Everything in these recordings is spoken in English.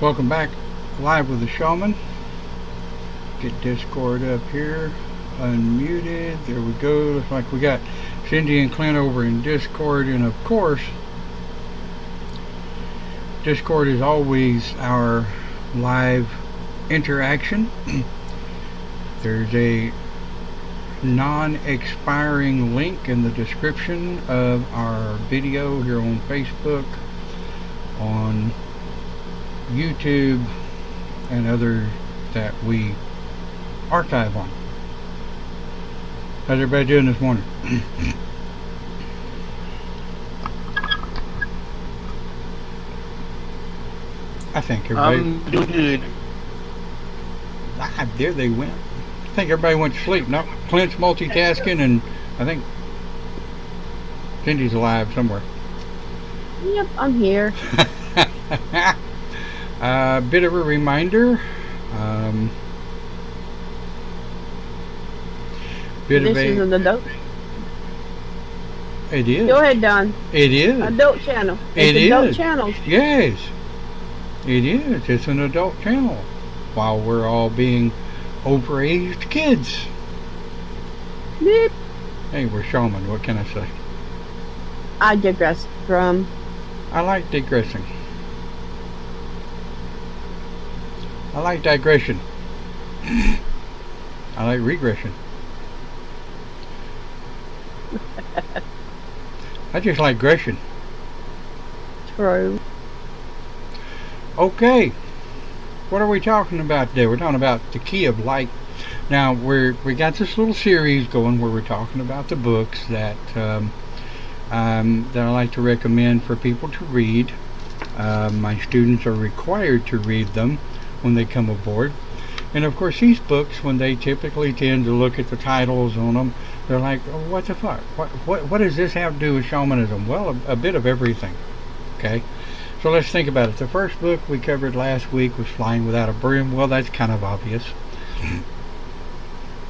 Welcome back, live with the Shaman. Get Discord up here, unmuted. There we go. Looks like we got Cindy and Clint over in Discord, and of course, Discord is always our live interaction. There's a non-expiring link in the description of our video here on Facebook, on YouTube, and others that we archive on. How's everybody doing this morning? I think everybody. I'm doing good. There they went. I think everybody went to sleep. No, Clint's multitasking, and I think Cindy's alive somewhere. Yep, I'm here. Bit of a reminder. This is an adult. It is. Go ahead, Don. It is. Adult channel. It It's adult is. channels. Yes. It is. It's an adult channel. While we're all being overaged kids. Beep. Hey, we're Shaman. What can I say? I digress from. I like digressing. I like digression. I like regression. I just like Gresham. True. Okay, what are we talking about today? We're talking about the key of light. Now we got this little series going where we're talking about the books that that I like to recommend for people to read. My students are required to read them when they come aboard. And of course, these books, when they typically tend to look at the titles on them, they're like, oh, what the fuck? What does this have to do with shamanism? Well, a bit of everything. Okay, so let's think about it. The first book we covered last week was Flying Without a Broom. Well, that's kind of obvious.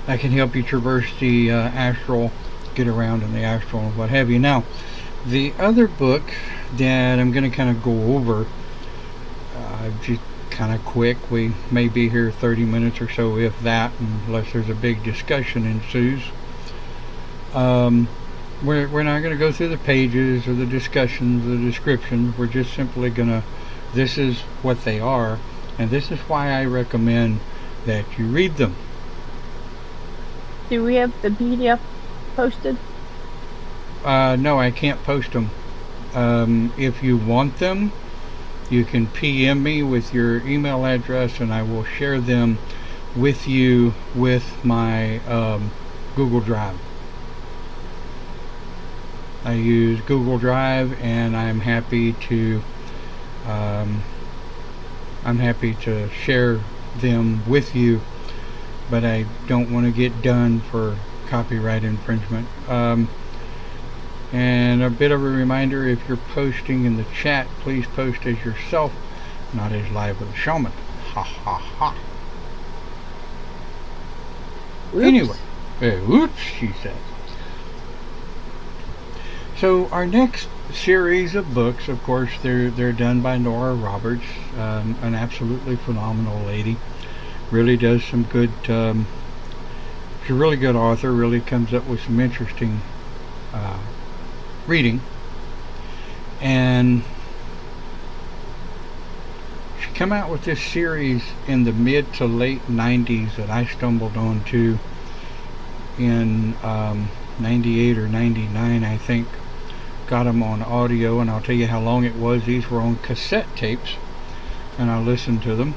That can help you traverse the astral, get around in the astral and what have you. Now, the other book that I'm going to kind of go over, just kind of quick. We may be here 30 minutes or so, if that, unless there's a big discussion ensues. We're not going to go through the pages or the discussions, the descriptions. We're just simply going to, this is what they are, and this is why I recommend that you read them. Do we have the PDF posted? No, I can't post them. If you want them, you can PM me with your email address, and I will share them with you with my Google Drive. I use Google Drive, and I'm happy to share them with you, but I don't want to get done for copyright infringement. And a bit of a reminder, if you're posting in the chat, please post as yourself, not as Live with a Shaman. Ha ha ha. Oops. Anyway, oops, she said. So our next series of books, of course, they're done by Nora Roberts, an absolutely phenomenal lady. Really does some good. She's a really good author. Really comes up with some interesting reading, and she came out with this series in the mid to late 90s that I stumbled onto in 98 or 99, I think. Got them on audio, and I'll tell you how long it was. These were on cassette tapes, and I listened to them,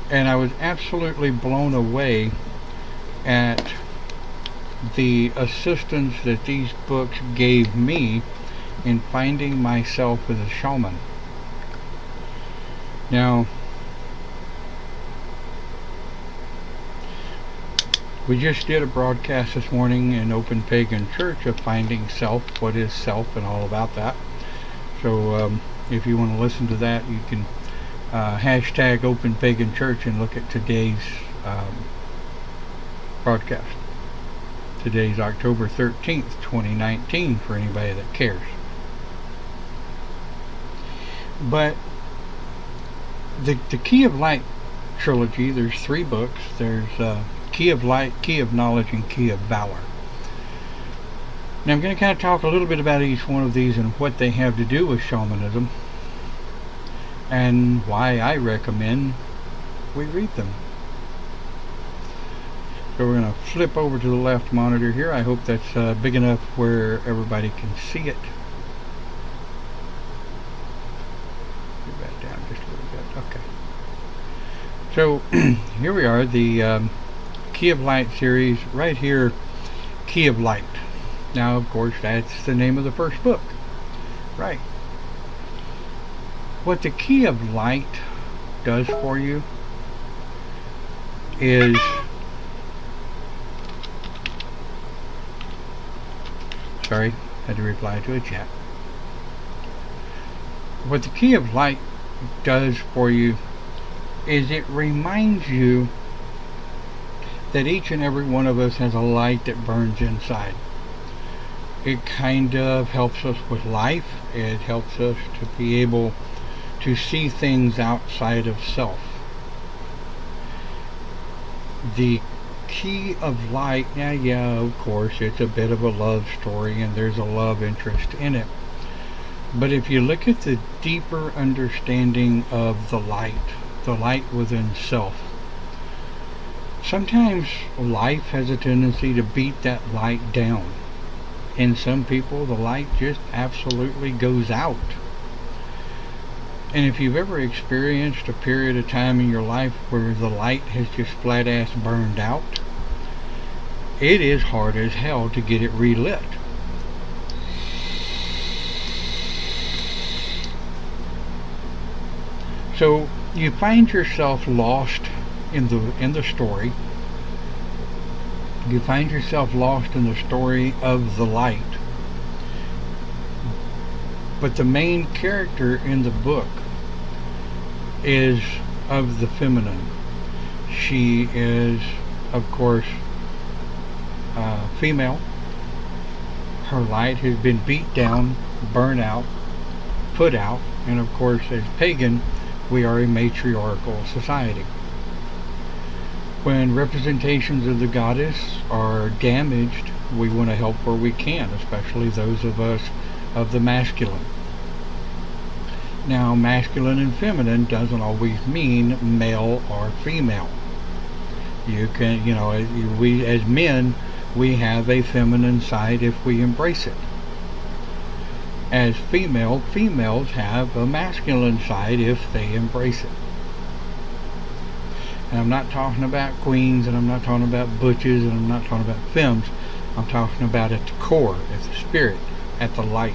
and I was absolutely blown away at the assistance that these books gave me in finding myself as a shaman. Now, we just did a broadcast this morning in Open Pagan Church of finding self, what is self, and all about that. So if you want to listen to that, you can hashtag Open Pagan Church and look at today's broadcast. Today's October 13th, 2019, for anybody that cares. But the Key of Light trilogy, there's 3 books. There's Key of Light, Key of Knowledge, and Key of Valor. Now I'm going to kind of talk a little bit about each one of these and what they have to do with shamanism and why I recommend we read them. So we're going to flip over to the left monitor here. I hope that's big enough where everybody can see it. Move that down just a little bit. Okay. So here we are, the Key of Light series. Right here, Key of Light. Now, of course, that's the name of the first book. Right. What the Key of Light does for you is sorry, had to reply to a chat. What the Key of Light does for you is it reminds you that each and every one of us has a light that burns inside. It kind of helps us with life. It helps us to be able to see things outside of self. The Key of Light, yeah, of course, it's a bit of a love story and there's a love interest in it. But if you look at the deeper understanding of the light within self, sometimes life has a tendency to beat that light down. In some people, the light just absolutely goes out. And if you've ever experienced a period of time in your life where the light has just flat ass burned out, it is hard as hell to get it relit. So you find yourself lost in the story. You find yourself lost in the story of the light. But the main character in the book is of the feminine. She is, of course, female. Her light has been beat down, burned out, put out, and of course, as pagan, we are a matriarchal society. When representations of the goddess are damaged, we want to help where we can, especially those of us of the masculine. Now, masculine and feminine doesn't always mean male or female. You can, we as men, we have a feminine side if we embrace it. As females have a masculine side if they embrace it. And I'm not talking about queens, and I'm not talking about butches, and I'm not talking about femmes. I'm talking about at the core, at the spirit, at the light.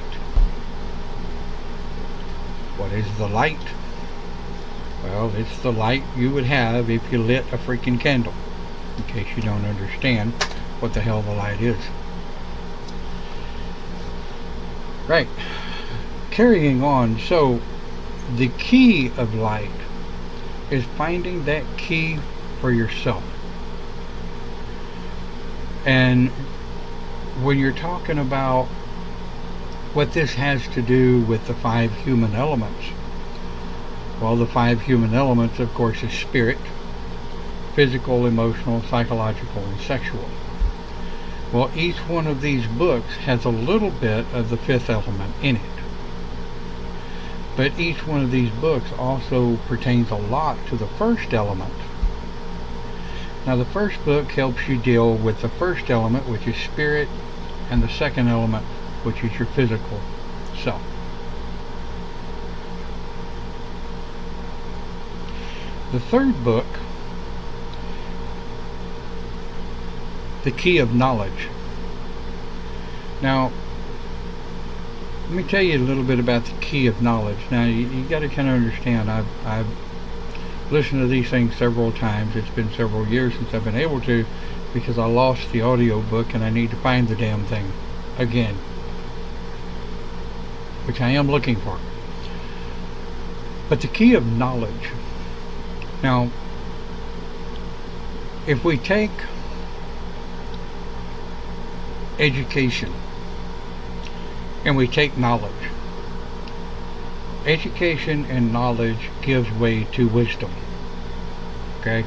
What is the light? Well, it's the light you would have if you lit a freaking candle. In case you don't understand what the hell the light is. Right. Carrying on, so the key of light is finding that key for yourself. And when you're talking about what this has to do with the 5 human elements, well, the 5 human elements, of course, is spirit, physical, emotional, psychological, and sexual. Well, each one of these books has a little bit of the 5th element in it. But each one of these books also pertains a lot to the 1st element. Now, the 1st book helps you deal with the 1st element, which is spirit, and the 2nd element, which is your physical self. The 3rd book, the Key of Knowledge. Now, let me tell you a little bit about the Key of Knowledge. Now, you got to kind of understand, I've listened to these things several times. It's been several years since I've been able to, because I lost the audio book and I need to find the damn thing again, which I am looking for. But the Key of Knowledge. Now, if we take education and we take knowledge, Education and knowledge gives way to wisdom. Okay?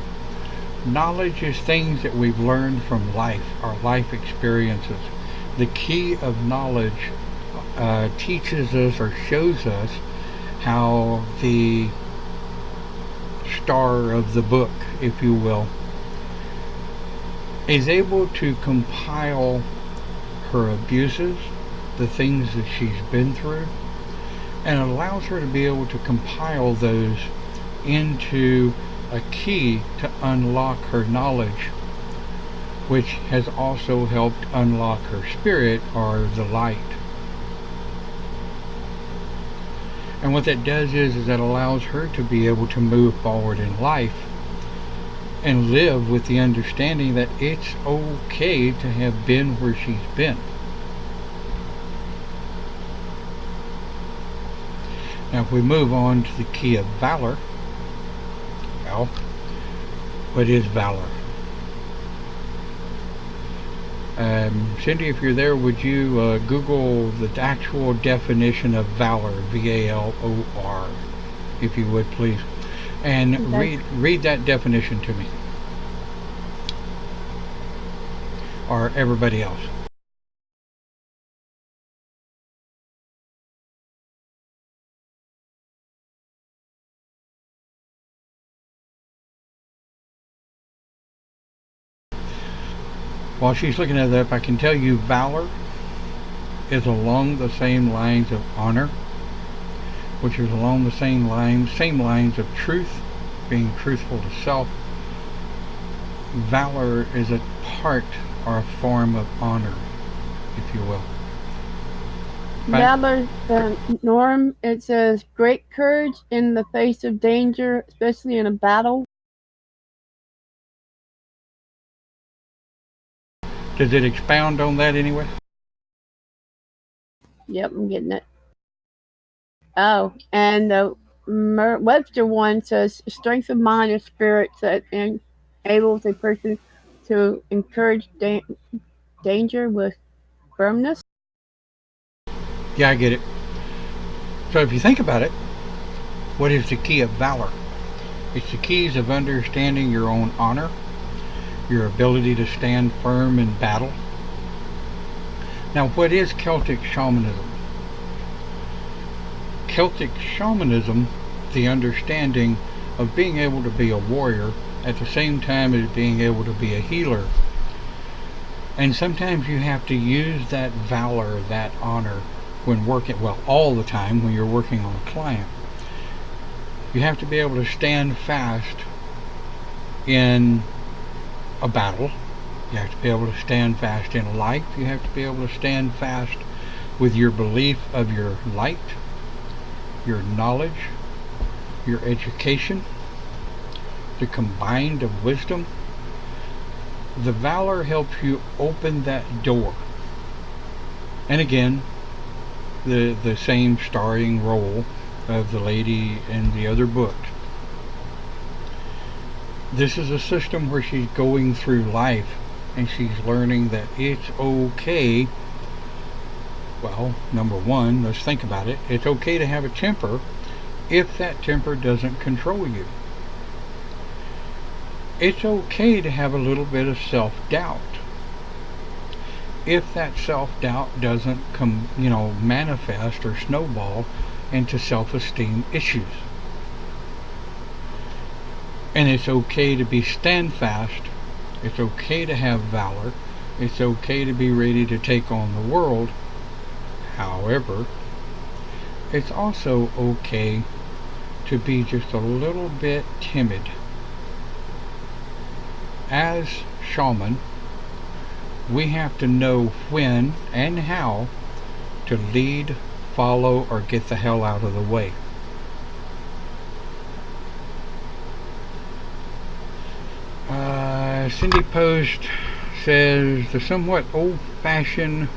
Knowledge is things that we've learned from life, our life experiences. The key of knowledge teaches us or shows us how the star of the book, if you will, is able to compile her abuses, the things that she's been through, and allows her to be able to compile those into a key to unlock her knowledge, which has also helped unlock her spirit or the light. And what that does is that allows her to be able to move forward in life and live with the understanding that it's okay to have been where she's been. Now, if we move on to the key of valor, well, what is valor? Cindy, if you're there, would you Google the actual definition of valor, V-A-L-O-R, if you would, please, and Okay. read that definition to me, or everybody else. While she's looking at that, I can tell you valor is along the same lines of honor, which is along the same lines of truth, being truthful to self. Valor is a part or a form of honor, if you will. But Valor, Norm, it says great courage in the face of danger, especially in a battle. does it expound on that anyway? Yep, I'm getting it. Oh, and the Webster one says strength of mind and spirit that enables a person to encourage danger with firmness. Yeah, I get it. So if you think about it, what is the key of valor? It's the keys of understanding your own honor, your ability to stand firm in battle. Now, what is Celtic shamanism? Celtic shamanism, the understanding of being able to be a warrior at the same time as being able to be a healer. And sometimes you have to use that valor, that honor, when working, well, all the time when you're working on a client. You have to be able to stand fast in a battle. You have to be able to stand fast in life. You have to be able to stand fast with your belief of your light, your knowledge, your education, the combined of wisdom. The valor helps you open that door. And again, the same starring role of the lady in the other book. This is a system where she's going through life and she's learning that it's okay. Well, number one, let's think about it. It's okay to have a temper if that temper doesn't control you. It's okay to have a little bit of self-doubt if that self-doubt doesn't manifest or snowball into self-esteem issues. And it's okay to be standfast. It's okay to have valor. It's okay to be ready to take on the world. However, it's also okay to be just a little bit timid. As shaman, we have to know when and how to lead, follow, or get the hell out of the way. Cindy Post says the somewhat old-fashioned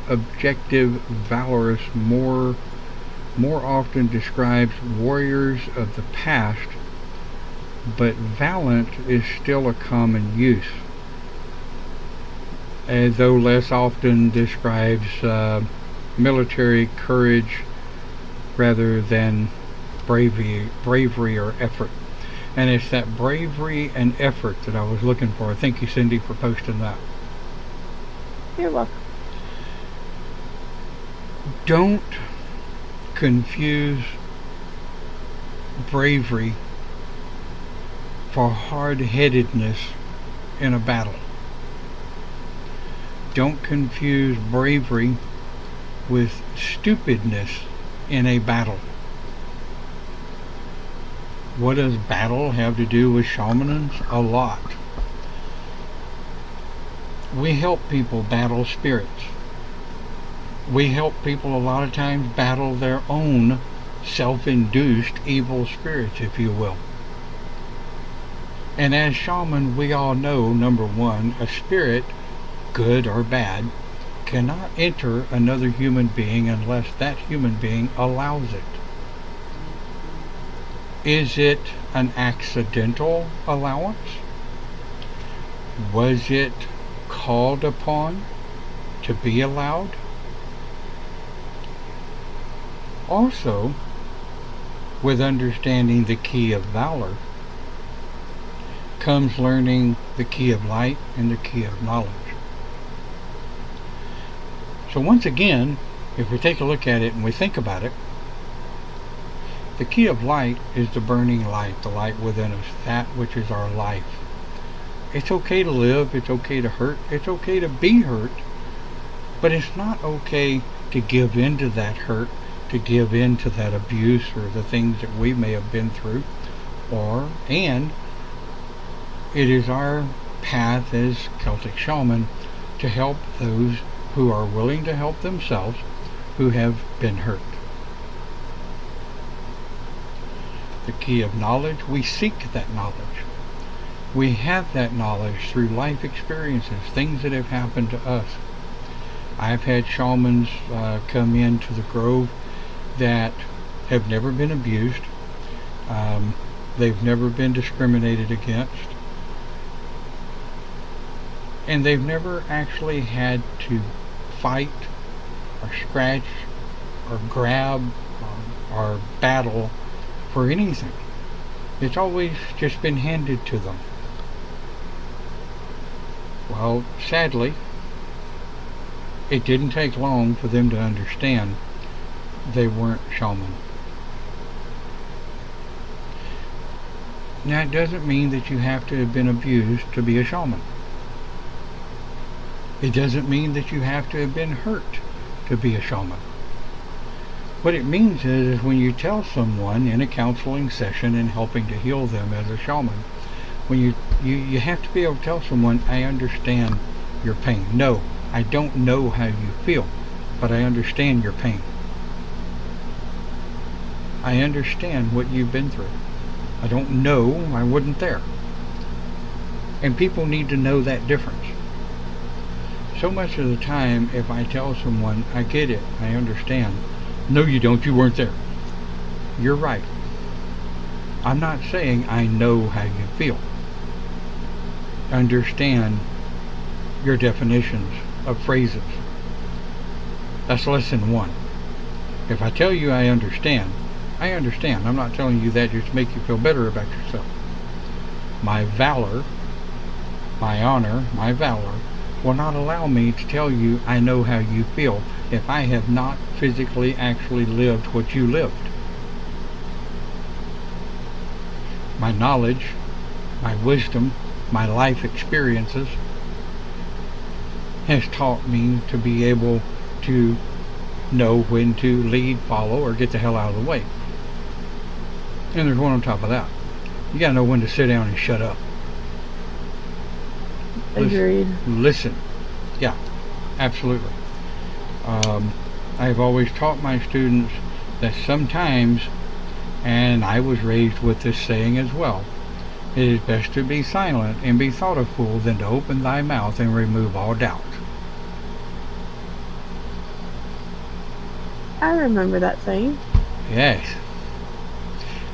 objective valorous more often describes warriors of the past, but valiant is still a common use. though less often describes military courage rather than bravery or effort. And it's that bravery and effort that I was looking for. Thank you, Cindy, for posting that. You're welcome. Don't confuse bravery for hard headedness in a battle. Don't confuse bravery with stupidness in a battle. What does battle have to do with shamans? A lot. We help people battle spirits. We help people a lot of times battle their own self-induced evil spirits, if you will. And as shaman, we all know, number one, a spirit, good or bad, cannot enter another human being unless that human being allows it. Is it an accidental allowance? Was it called upon to be allowed? Also, with understanding the key of valor comes learning the key of light and the key of knowledge. So once again, if we take a look at it and we think about it, the key of light is the burning light, the light within us, that which is our life. It's okay to live, it's okay to hurt, it's okay to be hurt, but it's not okay to give in to that hurt, to give in to that abuse or the things that we may have been through, and it is our path as Celtic shaman to help those who are willing to help themselves who have been hurt. The key of knowledge, we seek that knowledge. We have that knowledge through life experiences, things that have happened to us. I've had shamans come into the grove that have never been abused. They've never been discriminated against. And they've never actually had to fight or scratch or grab or battle for anything. It's always just been handed to them. Well, sadly, it didn't take long for them to understand they weren't shaman. Now, it doesn't mean that you have to have been abused to be a shaman. It doesn't mean that you have to have been hurt to be a shaman. What it means is when you tell someone in a counseling session and helping to heal them as a shaman, when you have to be able to tell someone, I understand your pain. No, I don't know how you feel, but I understand your pain. I understand what you've been through. I don't know, I wasn't there. And people need to know that difference. So much of the time, if I tell someone, I get it, I understand. No, you don't, you weren't there. You're right. I'm not saying I know how you feel. Understand your definitions of phrases. That's lesson one. If I tell you I understand, I understand. I'm not telling you that just to make you feel better about yourself. My valor, my honor, my valor will not allow me to tell you I know how you feel if I have not physically actually lived what you lived. My knowledge, my wisdom, my life experiences has taught me to be able to know when to lead, follow, or get the hell out of the way. And there's one on top of that. You gotta know when to sit down and shut up. Agreed. Listen. Yeah, absolutely. I've always taught my students that sometimes, and I was raised with this saying as well, it is best to be silent and be thought a fool than to open thy mouth and remove all doubt. I remember that saying. Yes.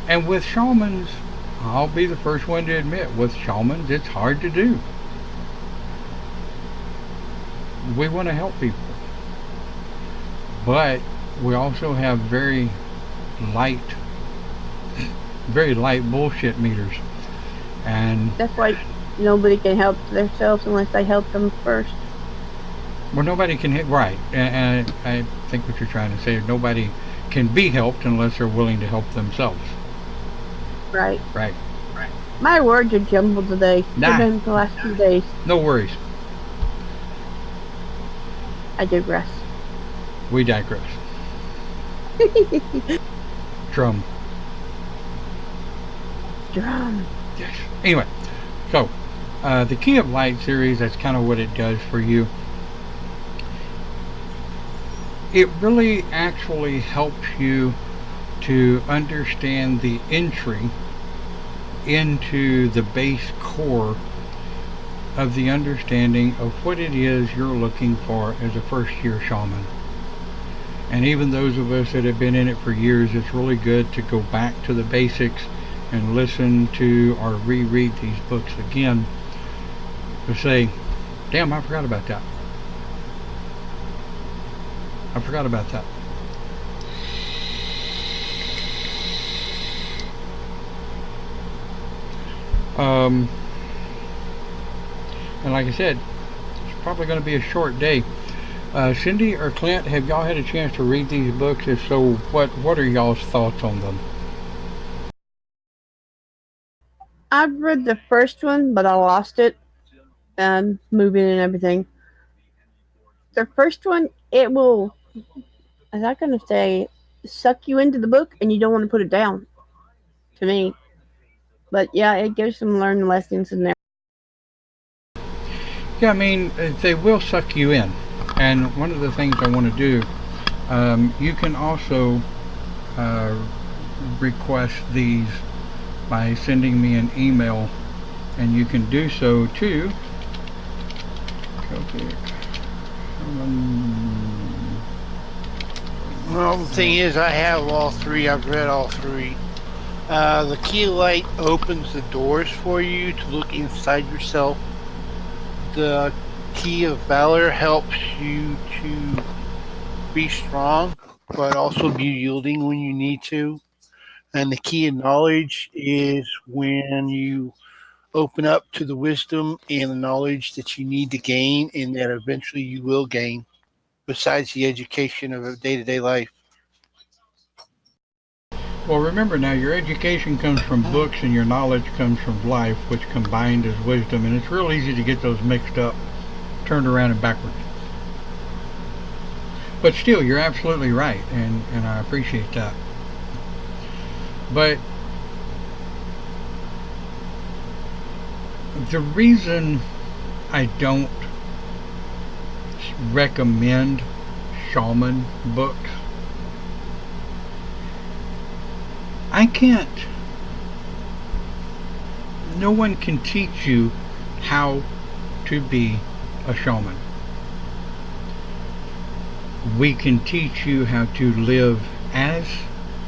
And with shamans, I'll be the first one to admit, with shamans, it's hard to do. we want to help people, but we also have light, very light bullshit meters, and That's why nobody can help themselves unless they help them first. well, nobody can hit right. And I think what you're trying to say is nobody can be helped unless they're willing to help themselves. Right. Right. My words are jumbled today. They've Nah, been the last 2 days. no worries. I digress. We digress. Drum. Drum. Yes. Anyway, so the Key of Light series, that's kind of what it does for you. It really actually helps you to understand the entry into the base core of the understanding of what it is you're looking for as a first year shaman. And even those of us that have been in it for years, it's really good to go back to the basics and listen to or reread these books again to say, damn, I forgot about that. I forgot about that. Um, and like I said, it's probably going to be a short day. Cindy or Clint, have y'all had a chance to read these books? If so, what are y'all's thoughts on them? I've read the first one, but I lost it. Moving and everything. The first one, it will, as I'm going to say, suck you into the book and you don't want to put it down, to me. But yeah, it gives some learned lessons in there. Yeah, I mean, they will suck you in. And one of the things I want to do, you can also uh, request these by sending me an email, and you can do so to Celtic. Well, the thing is, I have all three. I've read all three. The key light opens the doors for you to look inside yourself. The key of valor helps you to be strong, but also be yielding when you need to. And the key of knowledge is when you open up to the wisdom and the knowledge that you need to gain and that eventually you will gain, besides the education of a day to day life. Well, remember now, your education comes from books and your knowledge comes from life, which combined is wisdom, and it's real easy to get those mixed up, turned around and backwards. But still, you're absolutely right, and I appreciate that. But the reason I don't recommend shaman books, I can't, no one can teach you how to be a shaman. We can teach you how to live as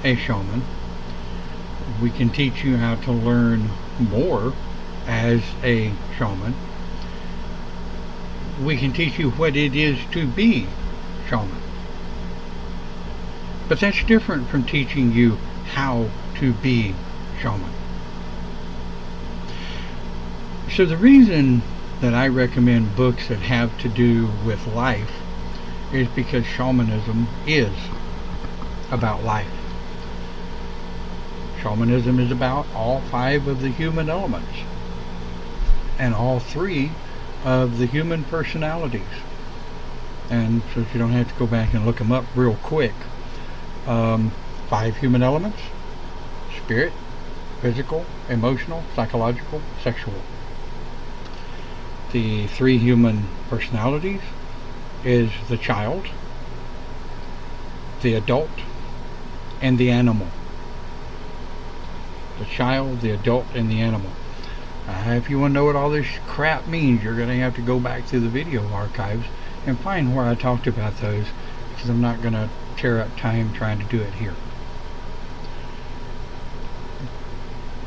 a shaman. We can teach you how to learn more as a shaman. We can teach you what it is to be shaman. But that's different from teaching you how to be shaman. So the reason that I recommend books that have to do with life is because shamanism is about life. Shamanism is about all five of the human elements and all three of the human personalities. And so you don't have to go back and look them up real quick. Five human elements: spirit, physical, emotional, psychological, sexual. The three human personalities is the child, the adult, and the animal. The child, the adult, and the animal. If you want to know what all this crap means, you're going to have to go back through the video archives and find where I talked about those, because I'm not going to tear up time trying to do it here.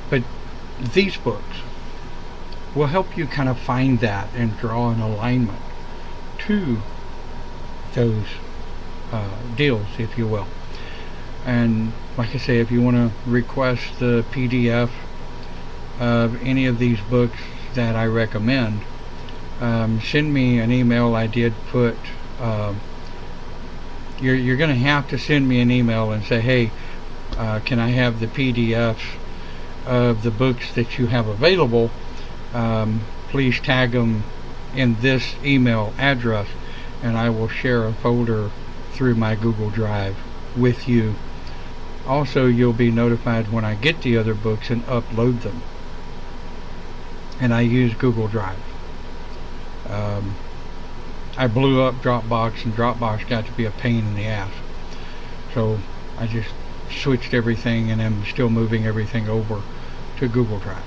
But these books will help you kind of find that and draw an alignment to those deals, if you will. And like I say, if you want to request the PDF of any of these books that I recommend, send me an email. I did put, you're going to have to send me an email and say, hey, can I have the PDFs of the books that you have available? Please tag them in this email address, and I will share a folder through my Google Drive with you. Also, you'll be notified when I get the other books and upload them. And I use Google Drive. Um, I blew up Dropbox, and Dropbox got to be a pain in the ass. So I just switched everything, and I'm still moving everything over to Google Drive.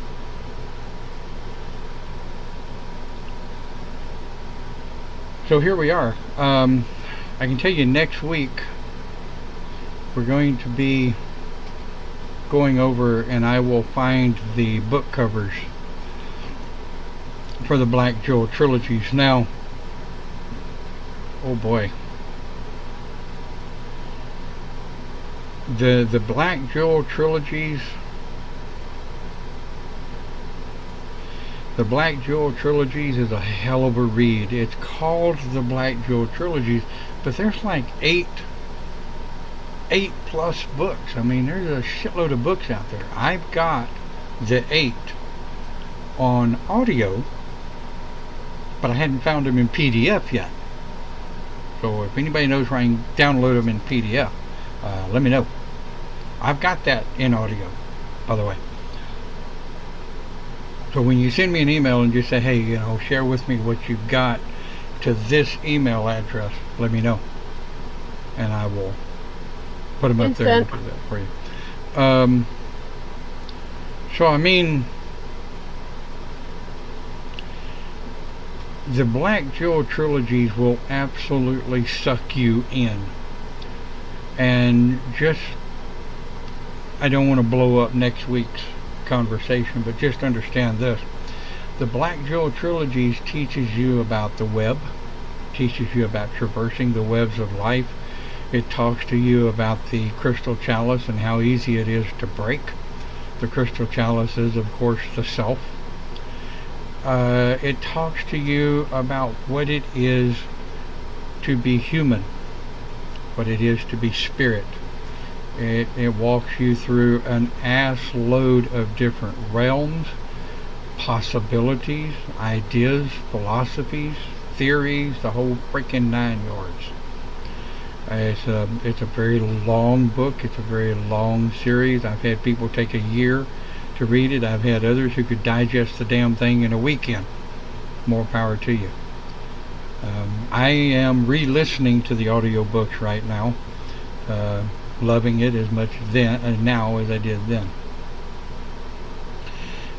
So here we are. I can tell you next week we're going to be going over, and I will find the book covers for the Black Jewel trilogies. Now, oh boy, the Black Jewel trilogies. The Black Jewel trilogies is a hell of a read. It's called the Black Jewel trilogies, but there's like eight plus books. I mean, there's a shitload of books out there. I've got the 8 on audio, but I hadn't found them in PDF yet. So if anybody knows where I can download them in PDF, let me know. I've got that in audio, by the way. So when you send me an email and just say, hey, share with me what you've got to this email address, let me know, and I will put them up there and do that for you. So I mean, the Black Jewel trilogies will absolutely suck you in. And just, I don't want to blow up next week's conversation, but just understand this. The Black Jewel trilogies teaches you about the web, teaches you about traversing the webs of life. It talks to you about the crystal chalice and how easy it is to break. The crystal chalice is, of course, the self. It talks to you about what it is to be human, what it is to be spirit. It walks you through an ass load of different realms, possibilities, ideas, philosophies, theories, the whole freaking 9 yards. It's a very long book. It's a very long series. I've had people take a year to read it. I've had others who could digest the damn thing in a weekend. More power to you. I am re-listening to the audiobooks right now. Loving it as much now as I did then.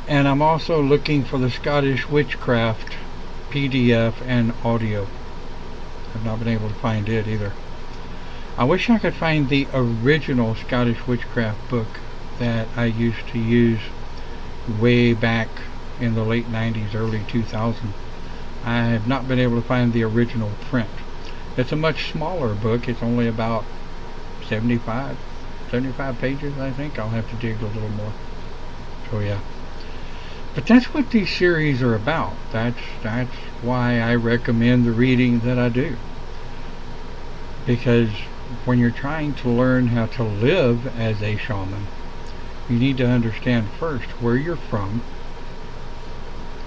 And I'm also looking for the Scottish Witchcraft PDF and audio. I've not been able to find it either. I wish I could find the original Scottish Witchcraft book that I used to use way back in the late 90s, early 2000s. I have not been able to find the original print. It's a much smaller book. It's only about 75 pages, I think. I'll have to dig a little more. So yeah. But that's what these series are about. That's why I recommend the reading that I do. Because when you're trying to learn how to live as a shaman, you need to understand first where you're from,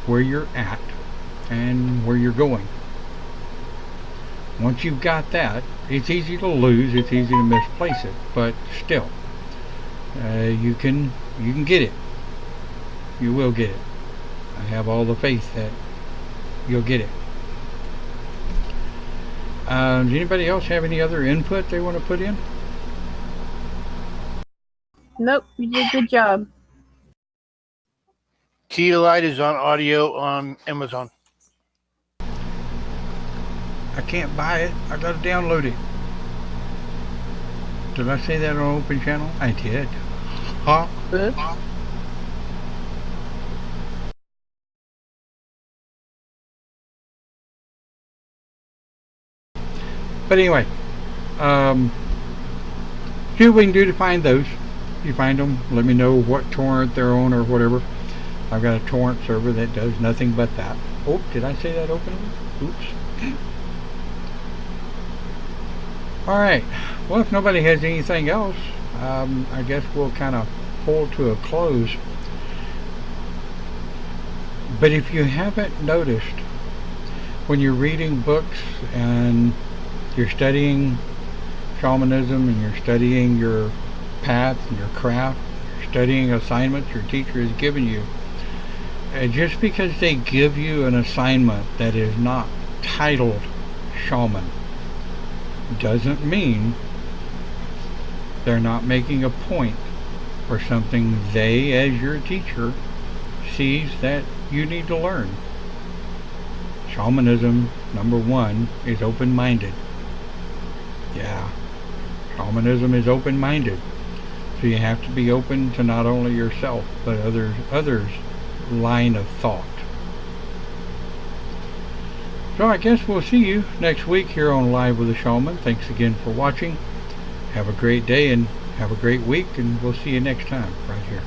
where you're at, and where you're going. Once you've got that, it's easy to lose, it's easy to misplace it, but still, you can get it. You will get it. I have all the faith that you'll get it. Does anybody else have any other input they want to put in? Nope, you did a good job. Key Light is on audio on Amazon. I can't buy it. I gotta download it. Did I say that on Open Channel? I did. Huh? Oops. But anyway, um, see what we can do to find those. If you find them, let me know what torrent they're on or whatever. I've got a torrent server that does nothing but that. Oh, did I say that openly? Oops. Alright, well, if nobody has anything else, I guess we'll kind of pull to a close. But if you haven't noticed, when you're reading books and you're studying shamanism and you're studying your path and your craft, you're studying assignments your teacher has given you, just because they give you an assignment that is not titled shaman doesn't mean they're not making a point or something they, as your teacher, sees that you need to learn. Shamanism, number one, is open-minded. Yeah, shamanism is open-minded. So you have to be open to not only yourself, but others' line of thought. So I guess we'll see you next week here on Live with a Shaman. Thanks again for watching. Have a great day and have a great week, and we'll see you next time right here.